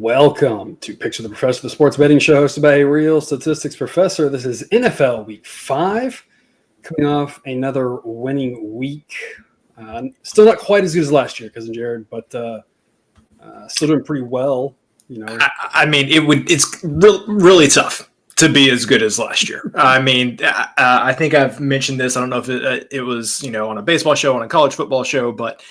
Welcome to Picture the Professor, the sports betting show hosted by a real statistics professor. This is NFL Week 5, coming off another winning week. Still not quite as good as last year, Cousin Jared, but still doing pretty well. You know, It's really tough to be as good as last year. I think I've mentioned this. I don't know if it was on a baseball show, on a college football show, but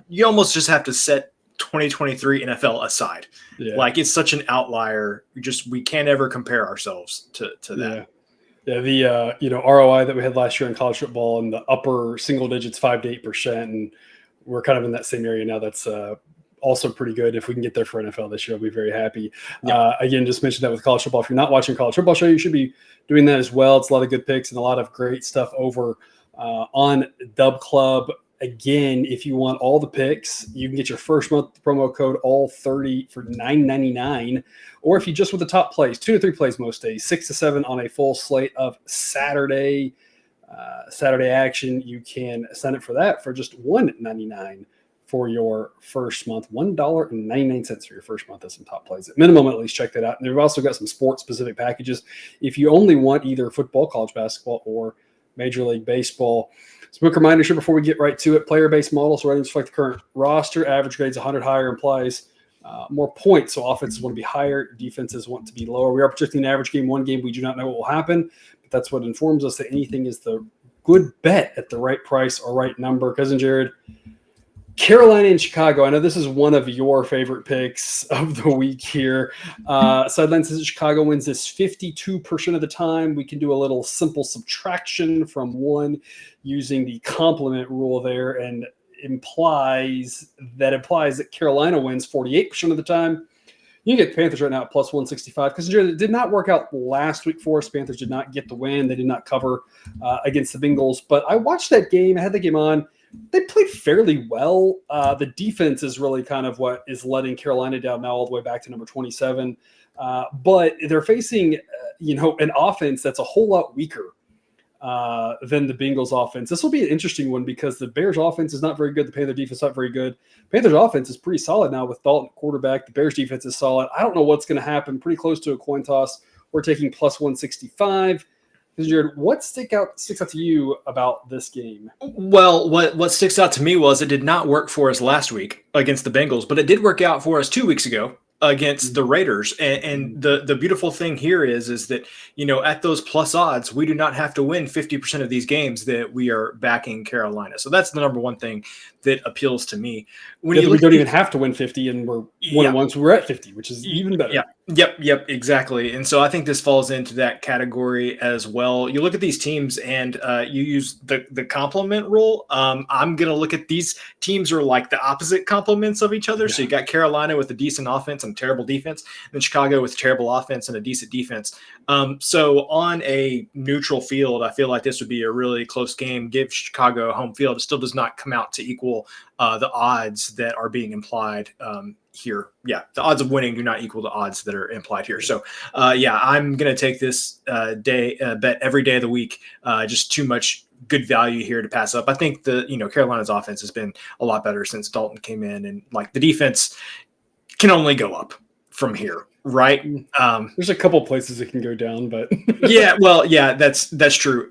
you almost just have to set 2023 NFL aside. Yeah. Like, it's such an outlier. We can't ever compare ourselves to that. Yeah. The ROI that we had last year in college football in the upper single digits, 5 to 8%, and we're kind of in that same area now. That's also pretty good. If we can get there for NFL this year, I'll be very happy. Yeah. Again, just mentioned that with college football. If you're not watching college football show, you should be doing that as well. It's a lot of good picks and a lot of great stuff over on Dub Club. Again, if you want all the picks, you can get your first month promo code all30 for $9.99. Or if you just want the top plays, 2 to 3 plays most days, 6 to 7 on a full slate of Saturday action, you can sign up for that for just $1.99 for your first month. $1.99 for your first month. That's some top plays. At minimum, at least check that out. And we've also got some sports-specific packages if you only want either football, college basketball, or Major League Baseball. Some quick reminders here before we get right to it. Player-based models, ratings reflect the current roster. Average grades 100 higher implies more points. So offenses want to be higher, defenses want to be lower. We are projecting an average game, one game. We do not know what will happen, but that's what informs us that anything is the good bet at the right price or right number. Cousin Jared, Carolina and Chicago. I know this is one of your favorite picks of the week here. Sideline says Chicago wins this 52% of the time. We can do a little simple subtraction from 1 using the complement rule there, and implies that Carolina wins 48% of the time. You can get the Panthers right now at plus 165 because it did not work out last week for us. Panthers did not get the win. They did not cover against the Bengals. But I watched that game. I had the game on. They played fairly well. The defense is really kind of what is letting Carolina down now all the way back to number 27. But they're facing, an offense that's a whole lot weaker than the Bengals offense. This will be an interesting one because the Bears offense is not very good. The Panther defense is not very good. Panthers offense is pretty solid now with Dalton at quarterback. The Bears defense is solid. I don't know what's going to happen. Pretty close to a coin toss. We're taking plus 165. Jared, what sticks out to you about this game? Well, what sticks out to me was it did not work for us last week against the Bengals, but it did work out for us 2 weeks ago against the Raiders. And the beautiful thing here is that, at those plus odds, we do not have to win 50% of these games that we are backing Carolina. So that's the number one thing that appeals to me. We don't even have to win 50, and we're one-on-one, so we're at 50, which is even better. Yeah. Yep, exactly. And so I think this falls into that category as well. You look at these teams and you use the complement rule. I'm going to look at these teams are like the opposite complements of each other. Yeah. So you got Carolina with a decent offense and terrible defense, and then Chicago with terrible offense and a decent defense. So on a neutral field, I feel like this would be a really close game. Give Chicago home field. It still does not come out to equal the odds that are being implied here. Yeah, the odds of winning do not equal the odds that are implied here. So, I'm going to take this bet every day of the week. Just too much good value here to pass up. I think Carolina's offense has been a lot better since Dalton came in, and like the defense can only go up from here. Right. There's a couple places it can go down, but that's true.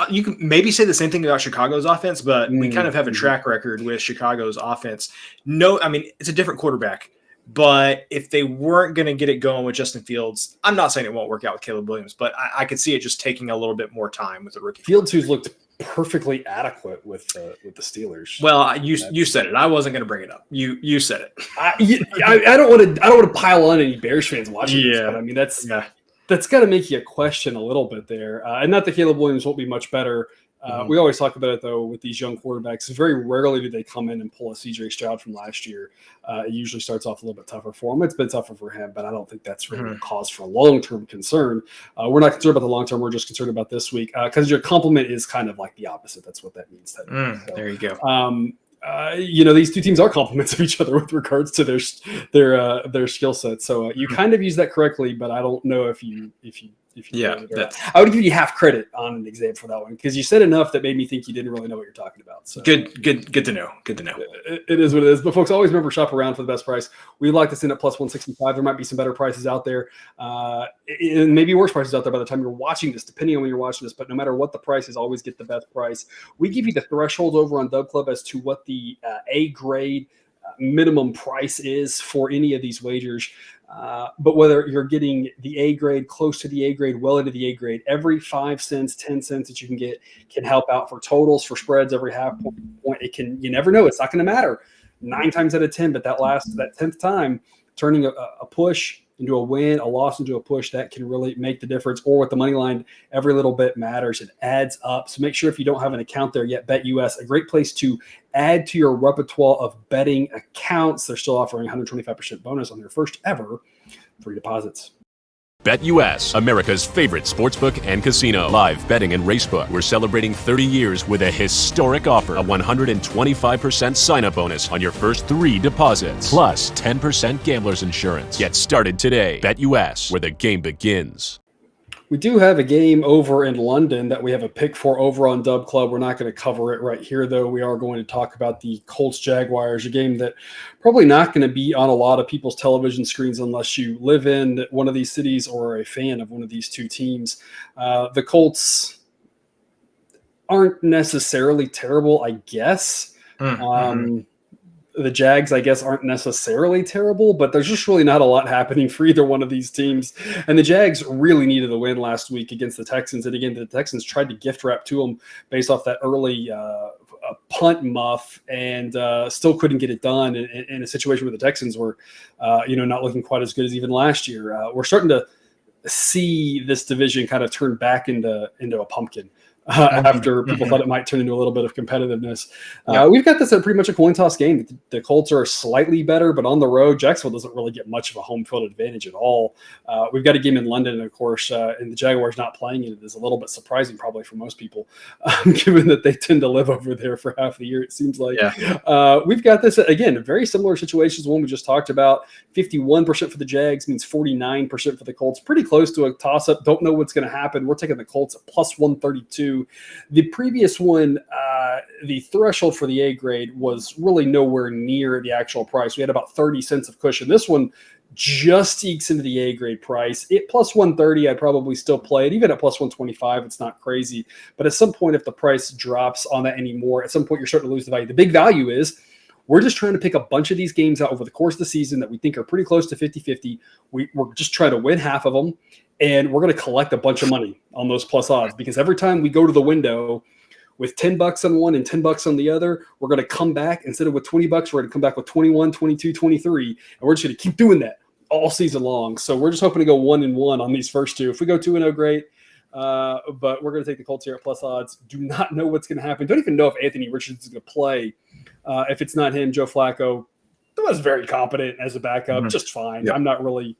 You can maybe say the same thing about Chicago's offense, but we kind of have a track record with Chicago's offense. No, it's a different quarterback, but if they weren't going to get it going with Justin Fields, I'm not saying it won't work out with Caleb Williams, but I could see it just taking a little bit more time with the rookie. Fields, who's looked perfectly adequate with the Steelers. Well, you said it. I wasn't going to bring it up. You said it. I don't want to pile on any Bears fans watching this, but that's got to make you question a little bit there. And not that Caleb Williams won't be much better. We always talk about it, though, with these young quarterbacks. Very rarely do they come in and pull a C.J. Stroud from last year. It usually starts off a little bit tougher for him. It's been tougher for him, but I don't think that's really a cause for long-term concern. We're not concerned about the long-term. We're just concerned about this week because your compliment is kind of like the opposite. That's what that means. There you go. These two teams are complements of each other with regards to their skill set. So you kind of use that correctly, but I don't know if you if you I would give you half credit on an exam for that one because you said enough that made me think you didn't really know what you're talking about. So good to know. Good to know. It is what it is. But folks, always remember, shop around for the best price. We like this in at plus 165. There might be some better prices out there, and maybe worse prices out there by the time you're watching this, depending on when you're watching this. But no matter what the price is, always get the best price. We give you the threshold over on Dub Club as to what the A grade minimum price is for any of these wagers. But whether you're getting the A grade, close to the A grade, well into the A grade, every 5 cents, 10 cents that you can get can help out for totals, for spreads, every half point. You never know. It's not going to matter 9 times out of 10, but that 10th time, turning a push into a win, a loss into a push, that can really make the difference. Or with the money line, every little bit matters. It adds up. So make sure if you don't have an account there yet, BetUS, a great place to add to your repertoire of betting accounts. They're still offering 125% bonus on their first ever 3 deposits. BetUS, America's favorite sportsbook and casino. Live betting and racebook. We're celebrating 30 years with a historic offer. A 125% sign-up bonus on your first 3 deposits. Plus 10% gambler's insurance. Get started today. BetUS, where the game begins. We do have a game over in London that we have a pick for over on Dub Club. We're not going to cover it right here, though. We are going to talk about the Colts-Jaguars, a game that probably not going to be on a lot of people's television screens unless you live in one of these cities or are a fan of one of these two teams. The Colts aren't necessarily terrible, I guess. The Jags, I guess, aren't necessarily terrible, but there's just really not a lot happening for either one of these teams. And the Jags really needed the win last week against the Texans. And again, the Texans tried to gift wrap to them based off that early punt muff and still couldn't get it done in a situation where the Texans were, not looking quite as good as even last year. We're starting to see this division kind of turn back into a pumpkin. After people thought it might turn into a little bit of competitiveness. We've got this at pretty much a coin toss game. The Colts are slightly better, but on the road, Jacksonville doesn't really get much of a home field advantage at all. We've got a game in London, and of course, and the Jaguars not playing it is a little bit surprising probably for most people, given that they tend to live over there for half the year, it seems like. We've got this, again, very similar situations to one we just talked about. 51% for the Jags means 49% for the Colts. Pretty close to a toss-up. Don't know what's going to happen. We're taking the Colts at plus 132. The previous one, the threshold for the A grade was really nowhere near the actual price. We had about 30 cents of cushion. This one just ekes into the A grade price. It plus 130, I'd probably still play it. Even at plus 125, it's not crazy. But at some point, if the price drops on that anymore, at some point you're starting to lose the value. The big value is we're just trying to pick a bunch of these games out over the course of the season that we think are pretty close to 50-50. We're just trying to win half of them. And we're going to collect a bunch of money on those plus odds because every time we go to the window with $10 on one and $10 on the other, we're going to come back. Instead of with $20, we're going to come back with 21, 22, 23. And we're just going to keep doing that all season long. So we're just hoping to go 1-1 on these first two. If we go 2-0, great. But we're going to take the Colts here at plus odds. Do not know what's going to happen. Don't even know if Anthony Richardson is going to play. If it's not him, Joe Flacco was very competent as a backup, just fine. Yep. I'm not really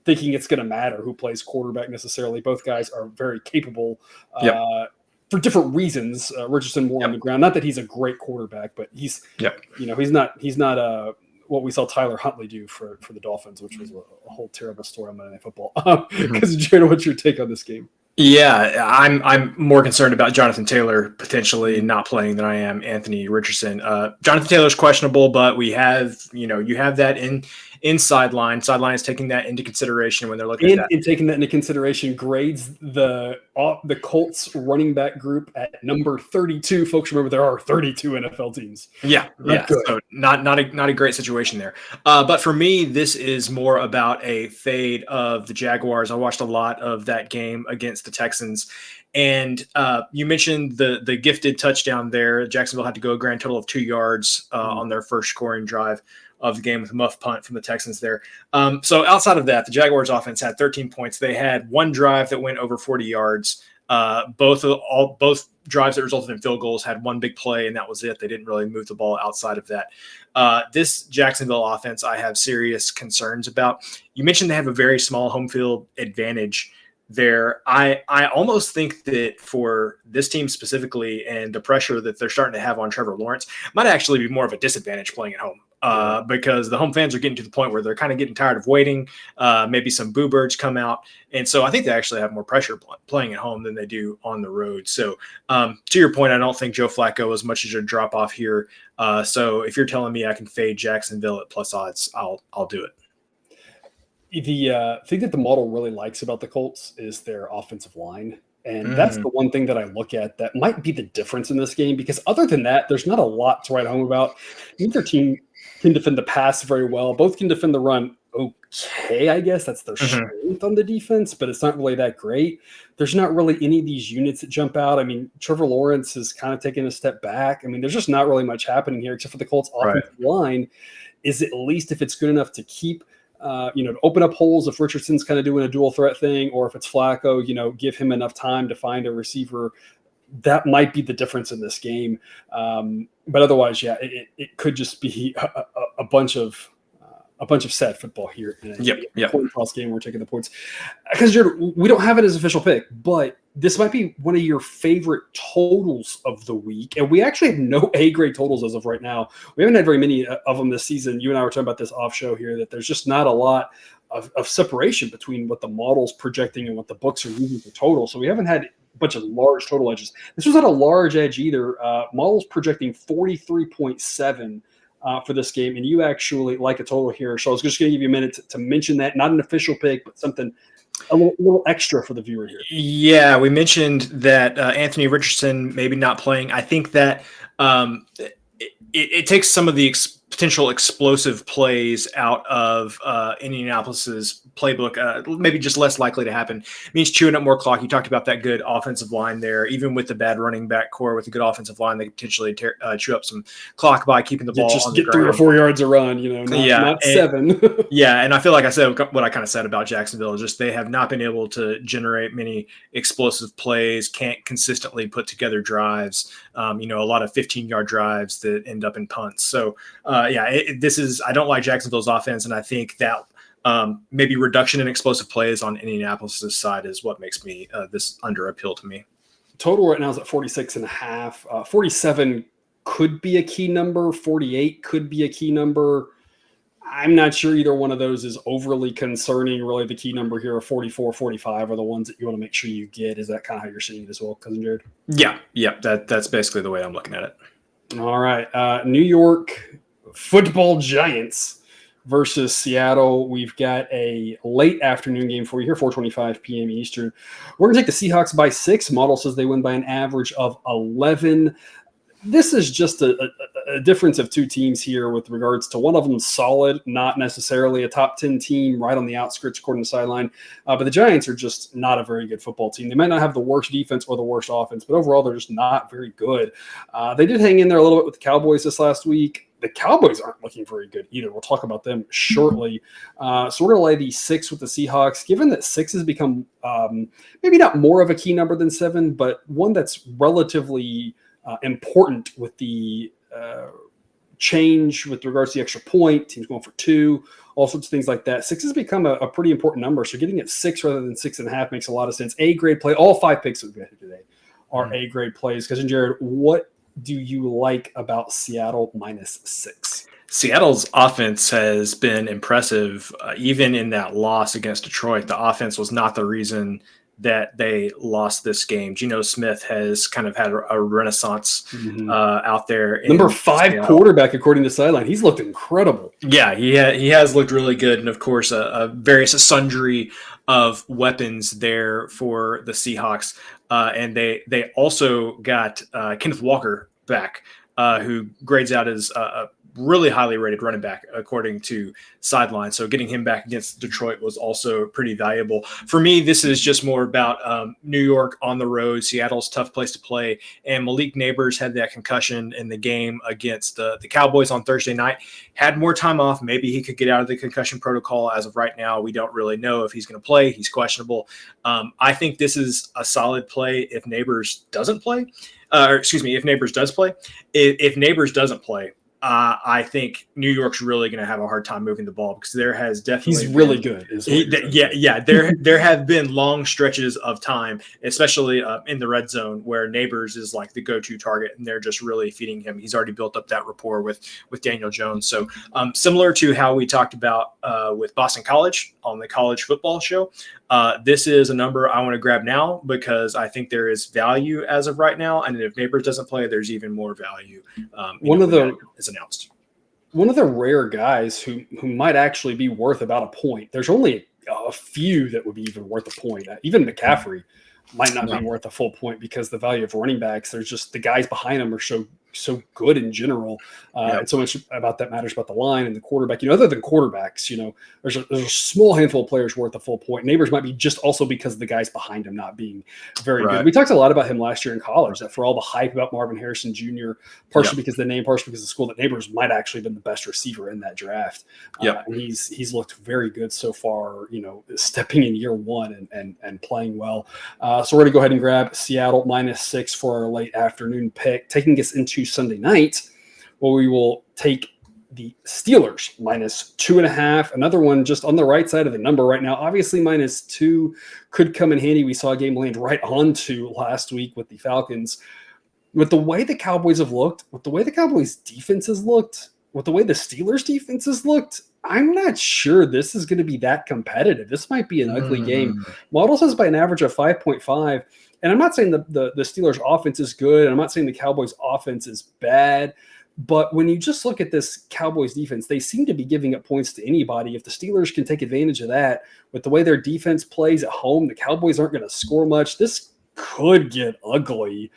thinking it's going to matter who plays quarterback necessarily. Both guys are very capable for different reasons. Richardson more on the ground. Not that he's a great quarterback, but he's he's not what we saw Tyler Huntley do for the Dolphins, which was a whole terrible story on Monday Night Football. Because Jared, what's your take on this game? Yeah, I'm more concerned about Jonathan Taylor potentially not playing than I am Anthony Richardson. Jonathan Taylor's questionable, but we have, you have that in sideline. Sideline is taking that into consideration when they're looking at that. And taking that into consideration, grades the Colts running back group at number 32. Folks, remember there are 32 NFL teams. Yeah. So not a great situation there. But for me, this is more about a fade of the Jaguars. I watched a lot of that game against the Texans. And you mentioned the gifted touchdown there. Jacksonville had to go a grand total of 2 yards on their first scoring drive of the game with a muff punt from the Texans there. So outside of that, the Jaguars offense had 13 points. They had one drive that went over 40 yards. Both drives that resulted in field goals had one big play, and that was it. They didn't really move the ball outside of that. This Jacksonville offense, I have serious concerns about. You mentioned they have a very small home field advantage there. I almost think that for this team specifically and the pressure that they're starting to have on Trevor Lawrence might actually be more of a disadvantage playing at home. because the home fans are getting to the point where they're kind of getting tired of waiting. Maybe some boo birds come out. And so I think they actually have more pressure playing at home than they do on the road. So to your point, I don't think Joe Flacco as much as a drop off here. So if you're telling me I can fade Jacksonville at plus odds, I'll do it. The thing that the model really likes about the Colts is their offensive line. And that's the one thing that I look at that might be the difference in this game, because other than that, there's not a lot to write home about. Neither team can defend the pass very well. Both can defend the run okay, I guess. That's their strength on the defense, but it's not really that great. There's not really any of these units that jump out. I mean, Trevor Lawrence is kind of taking a step back. I mean, there's just not really much happening here except for the Colts offensive line. Is at least if it's good enough to keep to open up holes if Richardson's kind of doing a dual threat thing, or if it's Flacco, give him enough time to find a receiver. That might be the difference in this game. But otherwise, it could just be a bunch of sad football here in a coin toss game. We're taking the points because we don't have it as official pick, but this might be one of your favorite totals of the week. And we actually have no A-grade totals as of right now. We haven't had very many of them this season. You and I were talking about this off show here, that there's just not a lot of separation between what the model's projecting and what the books are using for total. So we haven't had a bunch of large total edges. This was not a large edge either. Model's projecting 43.7 for this game, and you actually like a total here. So I was just going to give you a minute to mention that. Not an official pick, but something a little extra for the viewer here. Yeah, we mentioned that Anthony Richardson maybe not playing. I think that it takes some of the potential explosive plays out of Indianapolis's playbook, maybe just less likely to happen. It means chewing up more clock. You talked about that good offensive line there. Even with the bad running back core, with a good offensive line, they potentially chew up some clock by keeping the ball just on get the ground. 3 or 4 yards a run, not 7. And I feel like I said what I kind of said about Jacksonville is just they have not been able to generate many explosive plays, can't consistently put together drives, a lot of 15-yard drives that end up in punts. So, I don't like Jacksonville's offense, and I think that maybe reduction in explosive plays on Indianapolis' side is what makes me this under appeal to me. Total right now is at 46.5. 47 could be a key number. 48 could be a key number. I'm not sure either one of those is overly concerning. Really, the key number here are 44, 45 are the ones that you want to make sure you get. Is that kind of how you're seeing it as well, Cousin Jared? Yeah. That's basically the way I'm looking at it. All right. New York Football Giants versus Seattle. We've got a late afternoon game for you here, 4:25 p.m. Eastern. We're going to take the Seahawks by 6. Model says they win by an average of 11. This is just a difference of two teams here with regards to one of them solid, not necessarily a top 10 team, right on the outskirts according to Sideline. But the Giants are just not a very good football team. They might not have the worst defense or the worst offense, but overall they're just not very good. They did hang in there a little bit with the Cowboys this last week. The Cowboys aren't looking very good either. We'll talk about them shortly. So we're going to lay the 6 with the Seahawks, given that 6 has become maybe not more of a key number than 7, but one that's relatively important with the change with regards to the extra point, teams going for 2, all sorts of things like that. 6 has become a pretty important number. So getting it 6 rather than 6.5 makes a lot of sense. A-grade play. All 5 picks that we've got here today are A-grade plays. Cousin Jared, what do you like about Seattle minus 6? Seattle's offense has been impressive. Even in that loss against Detroit, the offense was not the reason that they lost this game. Geno Smith has kind of had a renaissance out there. Number 5 Seattle. Quarterback, according to Sideline. He's looked incredible. Yeah, he has looked really good. And, of course, a various sundry of weapons there for the Seahawks. And they also got Kenneth Walker back, who grades out as a really highly rated running back, according to Sideline. So getting him back against Detroit was also pretty valuable. For me, this is just more about New York on the road. Seattle's a tough place to play. And Malik Neighbors had that concussion in the game against the Cowboys on Thursday night. Had more time off. Maybe he could get out of the concussion protocol. As of right now, we don't really know if he's going to play. He's questionable. I think this is a solid play if Neighbors doesn't play. If Neighbors does play. If Neighbors doesn't play, I think New York's really going to have a hard time moving the ball because there has definitely he's really good. There have been long stretches of time, especially in the red zone, where Neighbors is like the go-to target, and they're just really feeding him. He's already built up that rapport with Daniel Jones. So similar to how we talked about with Boston College on the college football show, this is a number I want to grab now because I think there is value as of right now, and if Neighbors doesn't play, there's even more value. Is announced. One of the rare guys who might actually be worth about a point. There's only a few that would be even worth a point. Even McCaffrey might not be worth a full point because the value of running backs, there's just the guys behind them are so good in general. And so much about that matters about the line and the quarterback. Other than quarterbacks, there's a small handful of players worth a full point. Neighbors might be just also because of the guys behind him not being very good. We talked a lot about him last year in college, that for all the hype about Marvin Harrison Jr., partially because of the name, partially because of the school, that Neighbors might actually have been the best receiver in that draft. And he's looked very good so far, stepping in year one and playing well. So we're going to go ahead and grab Seattle -6 for our late afternoon pick, taking us into Sunday night, where we will take the Steelers -2.5. Another one just on the right side of the number right now. Obviously, -2 could come in handy. We saw a game land right onto last week with the Falcons. With the way the Cowboys have looked, with the way the Cowboys defense has looked, with the way the Steelers defense has looked, I'm not sure this is going to be that competitive. This might be an ugly game. Model says by an average of 5.5. And I'm not saying the Steelers offense is good. And I'm not saying the Cowboys offense is bad. But when you just look at this Cowboys defense, they seem to be giving up points to anybody. If the Steelers can take advantage of that with the way their defense plays at home, the Cowboys aren't going to score much. This could get ugly.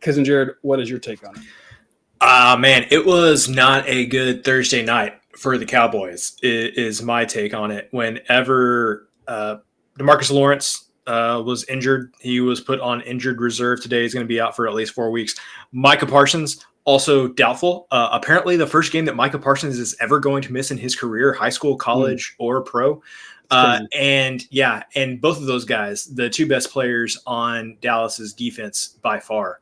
Cousin Jared, what is your take on it? Man, it was not a good Thursday night for the Cowboys, is my take on it. Whenever DeMarcus Lawrence was injured, he was put on injured reserve today. He's going to be out for at least 4 weeks. Micah Parsons, also doubtful. Apparently the first game that Micah Parsons is ever going to miss in his career, high school, college, or pro. And both of those guys, the two best players on Dallas's defense by far.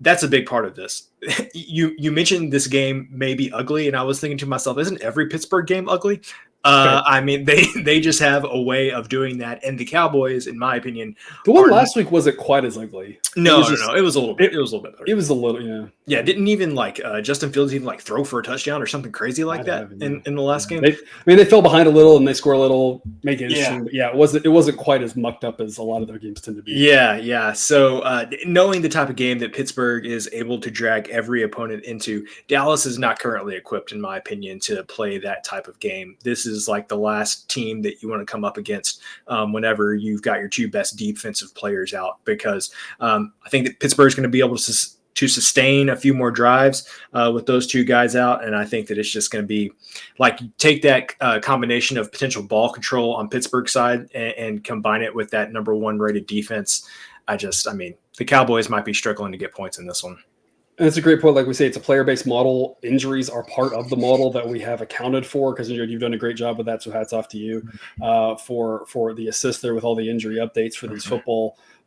That's a big part of this. You mentioned this game may be ugly, and I was thinking to myself, isn't every Pittsburgh game ugly? I mean, they just have a way of doing that. And the Cowboys, in my opinion, the one last week wasn't quite as ugly. No. It was a little bit. It was a little bit better. It was a little, yeah. Yeah, didn't even Justin Fields even throw for a touchdown or something crazy like that in the last game. They fell behind a little and they score a little, make it interesting. But it wasn't quite as mucked up as a lot of their games tend to be. Yeah. So knowing the type of game that Pittsburgh is able to drag every opponent into, Dallas is not currently equipped, in my opinion, to play that type of game. This is like the last team that you want to come up against whenever you've got your two best defensive players out, because I think that Pittsburgh is going to be able to sustain a few more drives with those two guys out. And I think that it's just going to be take that combination of potential ball control on Pittsburgh's side and combine it with that number one rated defense. The Cowboys might be struggling to get points in this one. And it's a great point. Like we say, it's a player-based model. Injuries are part of the model that we have accounted for, because you've done a great job with that. So hats off to you for the assist there with all the injury updates for these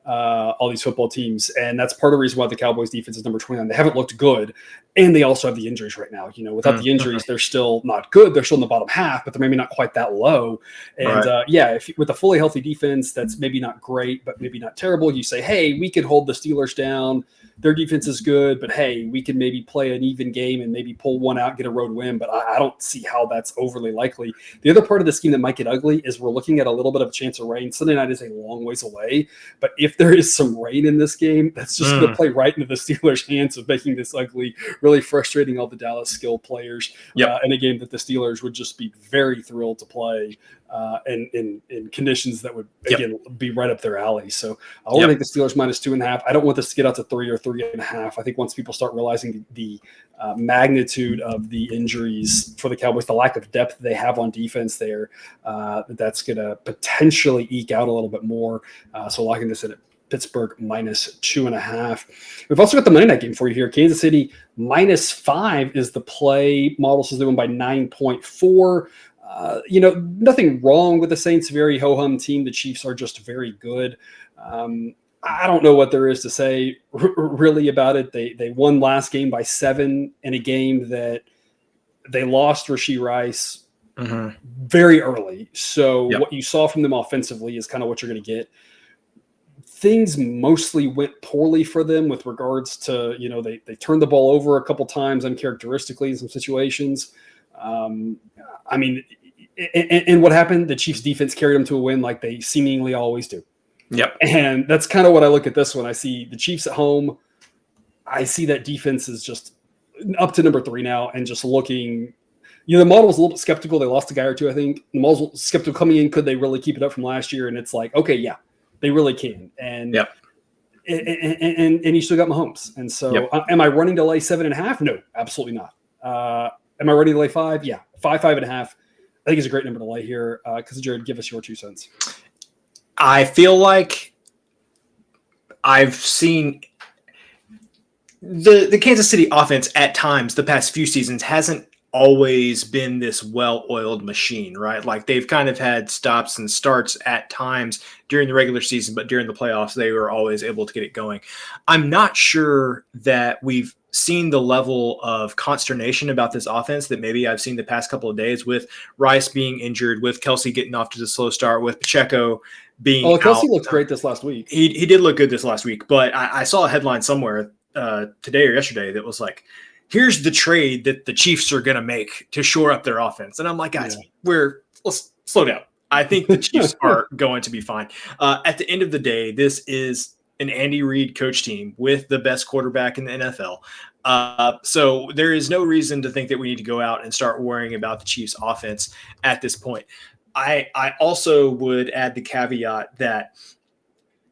all these football teams. And that's part of the reason why the Cowboys defense is number 29. They haven't looked good, and they also have the injuries right now. Without the injuries, they're still not good. They're still in the bottom half, but they're maybe not quite that low. And if with a fully healthy defense, that's maybe not great, but maybe not terrible. You say, hey, we could hold the Steelers down. Their defense is good, but hey, we can maybe play an even game and maybe pull one out, get a road win. But I don't see how that's overly likely. The other part of the scheme that might get ugly is we're looking at a little bit of a chance of rain. Sunday night is a long ways away, but if there is some rain in this game, that's just going to play right into the Steelers' hands of making this ugly, really frustrating all the Dallas skill players in a game that the Steelers would just be very thrilled to play in conditions that would, again, be right up their alley. So I want to take the Steelers -2.5. I don't want this to get out to 3 or 3.5. I think once people start realizing the magnitude of the injuries for the Cowboys, the lack of depth they have on defense there, that's going to potentially eke out a little bit more. So locking this in at Pittsburgh -2.5. We've also got the Monday night game for you here. Kansas City -5 is the play. Model says they win by 9.4. Nothing wrong with the Saints. Very ho-hum team. The Chiefs are just very good. I don't know what there is to say really about it. They won last game by 7 in a game that they lost Rashee Rice very early. So what you saw from them offensively is kind of what you're going to get. Things mostly went poorly for them with regards to, they turned the ball over a couple times uncharacteristically in some situations. And what happened? The Chiefs defense carried them to a win like they seemingly always do. Yep. And that's kind of what I look at this one. I see the Chiefs at home. I see that defense is just up to number 3 now and just looking, the model was a little bit skeptical. They lost a guy or two, I think. The model was skeptical coming in. Could they really keep it up from last year? And it's like, okay, yeah, they really can. And and you still got Mahomes. And so am I running to lay 7.5? No, absolutely not. Am I ready to lay 5? Yeah, 5.5. I think it's a great number to lay here. Because Jared, give us your 2 cents. I feel like I've seen the Kansas City offense at times the past few seasons hasn't always been this well-oiled machine, right? Like they've kind of had stops and starts at times during the regular season, but during the playoffs, they were always able to get it going. I'm not sure that we've seen the level of consternation about this offense that maybe I've seen the past couple of days with Rice being injured, with Kelsey getting off to the slow start, with Pacheco being Kelsey out. looked great this last week. He did look good this last week, but I saw a headline somewhere today or yesterday that was like, here's the trade that the Chiefs are going to make to shore up their offense. And I'm like, guys, let's slow down. I think the Chiefs are going to be fine. At the end of the day, this is an Andy Reid coach team with the best quarterback in the NFL. So there is no reason to think that we need to go out and start worrying about the Chiefs offense at this point. I also would add the caveat that,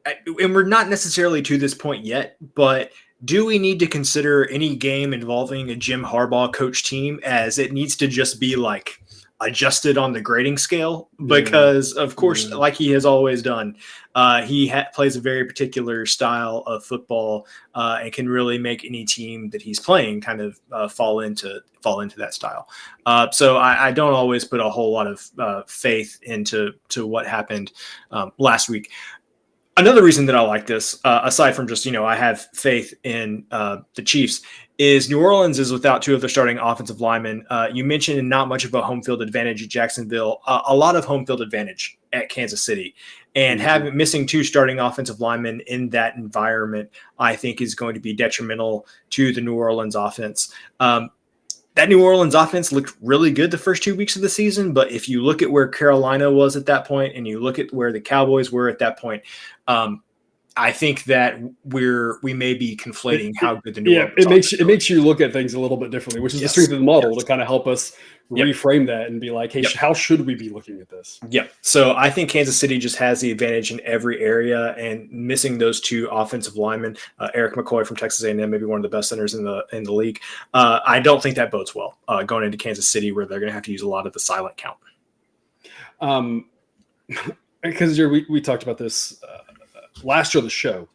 and we're not necessarily to this point yet, but do we need to consider any game involving a Jim Harbaugh coach team as it needs to just be like adjusted on the grading scale? Because of course, like he has always done, he plays a very particular style of football and can really make any team that he's playing kind of fall into that style. So I don't always put a whole lot of faith into what happened last week. Another reason that I like this, aside from just, I have faith in the Chiefs, is New Orleans is without 2 of their starting offensive linemen. You mentioned not much of a home field advantage at Jacksonville, a lot of home field advantage at Kansas City. And missing 2 starting offensive linemen in that environment, I think is going to be detrimental to the New Orleans offense. That New Orleans offense looked really good the first 2 weeks of the season, but if you look at where Carolina was at that point and you look at where the Cowboys were at that point, I think that we may be conflating how good the New Orleans it makes you look at things a little bit differently, which is the strength of the model to kind of help us reframe that and be like, hey, how should we be looking at this? Yep. So I think Kansas City just has the advantage in every area, and missing those 2 offensive linemen, Eric McCoy from Texas A&M, maybe one of the best centers in the league. I don't think that bodes well going into Kansas City, where they're going to have to use a lot of the silent count. Because we talked about this last year on the show.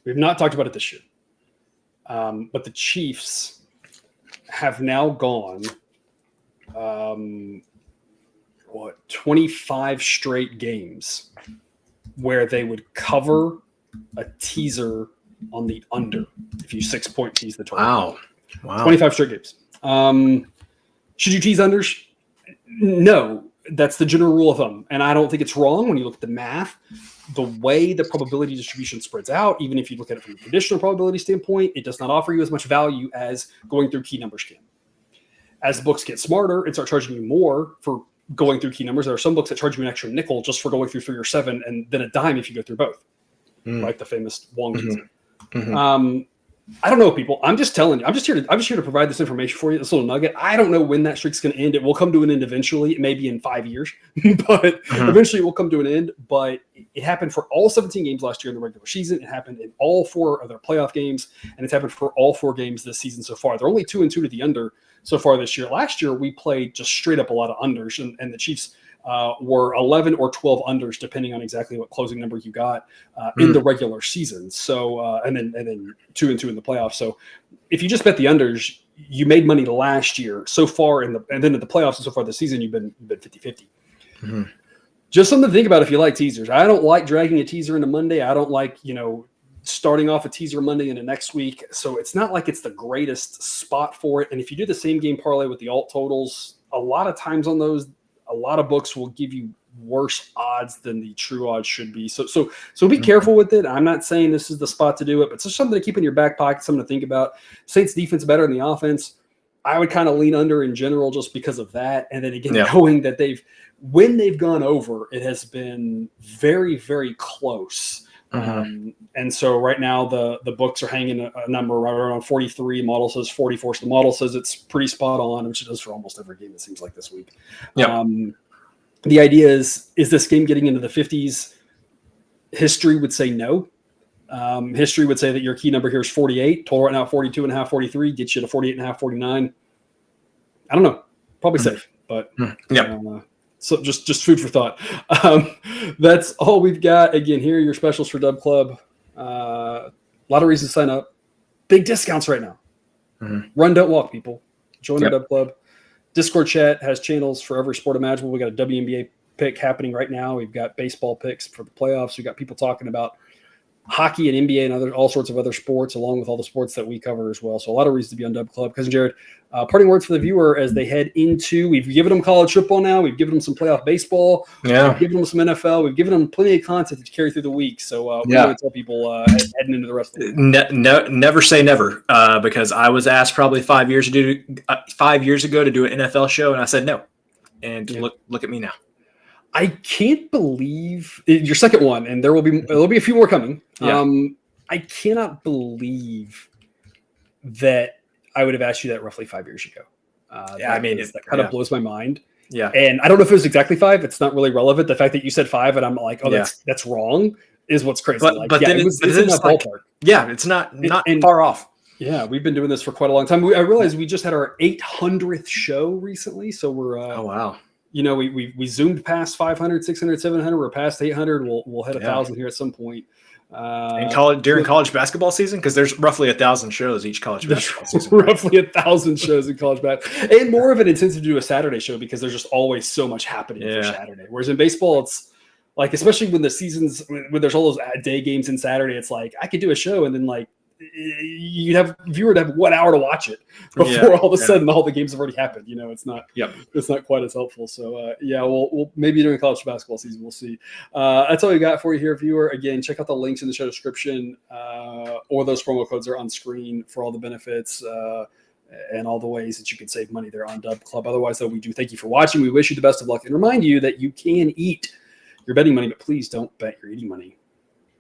We've not talked about it this year. But the Chiefs have now gone 25 straight games where they would cover a teaser on the under if you 6-point tease the total. Wow. 25 straight games. Should you tease unders? No. That's the general rule of thumb. And I don't think it's wrong when you look at the math. The way the probability distribution spreads out, even if you look at it from a traditional probability standpoint, it does not offer you as much value as going through key numbers can. As the books get smarter and start charging you more for going through key numbers, there are some books that charge you an extra nickel just for going through 3 or 7 and then a dime if you go through both, like the famous Wong teaser. I don't know, people. I'm just telling you. I'm just here to provide this information for you. This little nugget. I don't know when that streak's going to end. It will come to an end eventually. It may be in 5 years, but eventually it will come to an end. But it happened for all 17 games last year in the regular season. It happened in all 4 of their playoff games, and it's happened for all 4 games this season so far. They're only 2-2 to the under so far this year. Last year we played just straight up a lot of unders, and the Chiefs were 11 or 12 unders, depending on exactly what closing number you got in the regular season. So, and then 2-2 in the playoffs. So if you just bet the unders, you made money last year so far and then in the playoffs and so far this season, you've been 50-50. Just something to think about if you like teasers. I don't like dragging a teaser into Monday. I don't like, starting off a teaser Monday into next week. So it's not like it's the greatest spot for it. And if you do the same game parlay with the alt totals, a lot of times on those, a lot of books will give you worse odds than the true odds should be. So be careful with it. I'm not saying this is the spot to do it, but it's just something to keep in your back pocket, something to think about. Saints defense better than the offense. I would kind of lean under in general just because of that. And then again, knowing that when they've gone over, it has been very, very close. And so right now the books are hanging a number right around 43. Model says 44. So the model says it's pretty spot on, which it is for almost every game, it seems like this week. The idea is this game getting into the 50s? History would say no. History would say that your key number here is 48. Total right now 42.5, 43 gets you to 48.5, 49. I don't know. Probably safe, but so just food for thought. That's all we've got. Again, here are your specials for Dub Club. A lot of reasons to sign up. Big discounts right now. Run, don't walk, people. Join the Dub Club. Discord chat has channels for every sport imaginable. We got a WNBA pick happening right now. We've got baseball picks for the playoffs. We've got people talking about hockey and NBA and all sorts of other sports, along with all the sports that we cover as well. So a lot of reasons to be on Dub Club. Cousin Jared, parting words for the viewer as they head into, we've given them college football now. We've given them some playoff baseball. We've given them some NFL. We've given them plenty of content to carry through the week. So we're going to tell people heading into the rest of the week. Never say never, because I was asked probably 5 years ago to do an NFL show, and I said no. And look at me now. I can't believe your second one, and there'll be a few more coming. I cannot believe that I would have asked you that roughly 5 years ago. That kind of blows my mind. Yeah, and I don't know if it was exactly 5. It's not really relevant. The fact that you said 5, and I'm like, that's wrong, is what's crazy. But then it's in that ballpark. Yeah, it's not far off. Yeah, we've been doing this for quite a long time. I realized we just had our 800th show recently, so we're oh wow. You know, we zoomed past 500, 600, 700. We're past 800. We'll hit 1,000 here at some point. During college basketball season, because there's roughly 1,000 shows each college basketball season. Roughly 1,000 shows in college basketball, and more of an incentive to do a Saturday show because there's just always so much happening for Saturday. Whereas in baseball, it's like, especially when there's all those day games in Saturday, it's like I could do a show and then like you'd have viewer to have 1 hour to watch it before all of a sudden all the games have already happened. You know, it's not quite as helpful. So we'll maybe during college basketball season, we'll see. That's all we got for you here, viewer. Again, check out the links in the show description, or those promo codes are on screen for all the benefits and all the ways that you can save money there on Dub Club. Otherwise, though, we do thank you for watching. We wish you the best of luck and remind you that you can eat your betting money, but please don't bet your eating money.